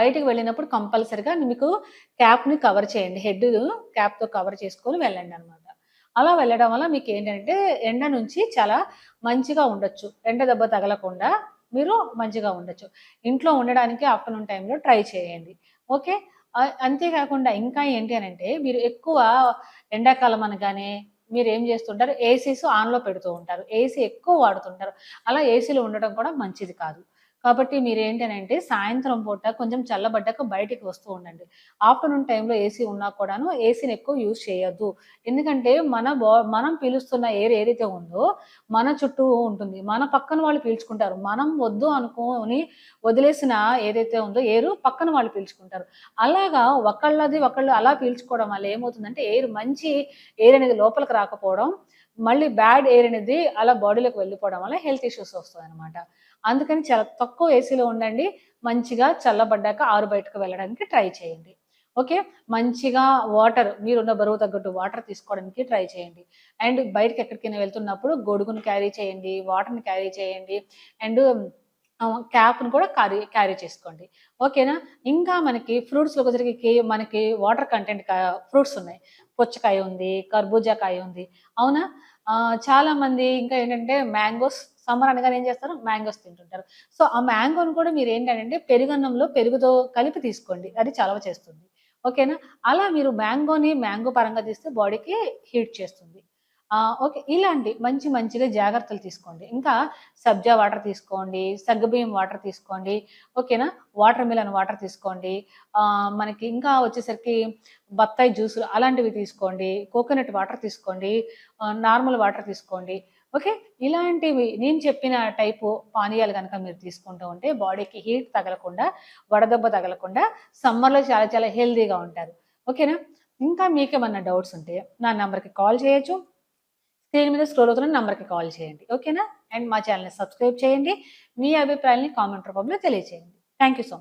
బయటికి వెళ్ళినప్పుడు కంపల్సరీగా మీకు క్యాప్‌ని కవర్ చేయండి. హెడ్ క్యాప్‌తో కవర్ చేసుకొని వెళ్ళండనమాట. అలా వెళ్ళడం వల్ల మీకేంటంటే ఎండ నుంచి చాలా మంచిగా ఉండొచ్చు. ఎండ దెబ్బ తగలకుండా మీరు మంచిగా ఉండొచ్చు. ఇంట్లో ఉండడానికి ఆఫ్టర్‌నూన్ టైమ్‌లో ట్రై చేయండి. ఓకే. అంతే కాకుండా ఇంకా ఏంటి అనంటే మీరు ఎక్కువ ఎండాకాలం అనగానే మీరేం జేస్తుంటారు ఏసీస్ ఆన్‌లో పెడుతూ ఉంటారు. ఏసీ ఎక్కువ వాడుతుంటారు. అలా ఏసీలో ఉండడం కూడా మంచిది కాదు. కాబట్టి మీరేంటనంటే సాయంత్రం పూట కొంచెం చల్లబడ్డాక బయటికి వస్తూ ఉండండి. ఆఫ్టర్‌నూన్ టైమ్‌లో ఏసీ ఉన్నా కూడాను ఏసీని ఎక్కువ యూజ్ చేయొద్దు. ఎందుకంటే మనం పీలుస్తున్న ఎయిర్ ఏదైతే ఉందో మన చుట్టూ ఉంటుంది. మన పక్కన వాళ్ళు పీల్చుకుంటారు. మనం వద్దు అనుకోని వదిలేసిన ఏదైతే ఉందో ఎయిర్ పక్కన వాళ్ళు పీల్చుకుంటారు. అలాగా ఒకళ్ళు అలా పీల్చుకోవడం వల్ల ఏమవుతుందంటే మంచి ఎయిర్ అనేది లోపలికి రాకపోవడం, మళ్ళీ బ్యాడ్ ఎయిర్ అనేది అలా బాడీలోకి వెళ్ళిపోవడం వల్ల హెల్త్ ఇష్యూస్ వస్తాయన్నమాట. అందుకని చాలా తక్కువ ఏసీలో ఉండండి. మంచిగా చల్లబడ్డాక ఆరు బయటకు వెళ్ళడానికి ట్రై చేయండి. ఓకే. మంచిగా మీరున్న బరువు తగ్గట్టు వాటర్ తీసుకోవడానికి ట్రై చేయండి. అండ్ బయటకెక్కడికైనా వెళ్తున్నప్పుడు గొడుగుని క్యారీ చేయండి, వాటర్‌ని క్యారీ చేయండి. అండ్ క్యాప్‌ని కూడా క్యారీ చేసుకోండి. ఓకేనా? ఇంకా మనకి ఫ్రూట్స్‌లోకొచ్చేసరికి మనకి వాటర్ కంటెంట్ ఫ్రూట్స్ ఉన్నాయి. పుచ్చకాయ ఉంది, కర్బూజా కాయ ఉంది. అవునా? చాలామంది ఇంకా ఏంటంటే మ్యాంగోస్ సమ్మర్ అనగానే ఏం చేస్తారు? మ్యాంగోస్ తింటుంటారు. సో, ఆ మ్యాంగోని కూడా మీరేంటనంటే పెరుగన్నంలో పెరుగుతో కలిపి తీసుకోండి. అది చలవ చేస్తుంది. ఓకేనా? అలా మీరు మ్యాంగో పరంగా తీస్తే బాడీకి హీట్ చేస్తుంది. ఓకే. ఇలాంటి మంచిగా జాగ్రత్తలు తీసుకోండి. ఇంకా సబ్జా వాటర్ తీసుకోండి, సగ్గుబియ్యం వాటర్ తీసుకోండి. ఓకేనా? వాటర్ మిలన్ వాటర్ తీసుకోండి. మనకి ఇంకా వచ్చేసరికి బత్తాయి జ్యూసులు అలాంటివి తీసుకోండి. కోకోనట్ వాటర్ తీసుకోండి. నార్మల్ వాటర్ తీసుకోండి. ఓకే. ఇలాంటివి నేను చెప్పిన టైపు పానీయాలు గనక మీరు తీసుకుంటూ ఉంటే బాడీకి హీట్ తగలకుండా, వడదెబ్బ తగలకుండా సమ్మర్‌లో చాలా చాలా హెల్తీగా ఉంటారు. ఓకేనా? ఇంకా మీకేమన్నా డౌట్స్ ఉంటే నా నంబర్‌కి కాల్ చేయొచ్చు. స్క్రీన్ మీద స్క్రోల్ అవుతున్న నంబర్‌కి కాల్ చేయండి. ఓకేనా? అండ్ మా ఛానెల్‌ని సబ్స్క్రైబ్ చేయండి. మీ అభిప్రాయాల్ని కామెంట్ రూపంలో తెలియచేయండి. Thank you so much.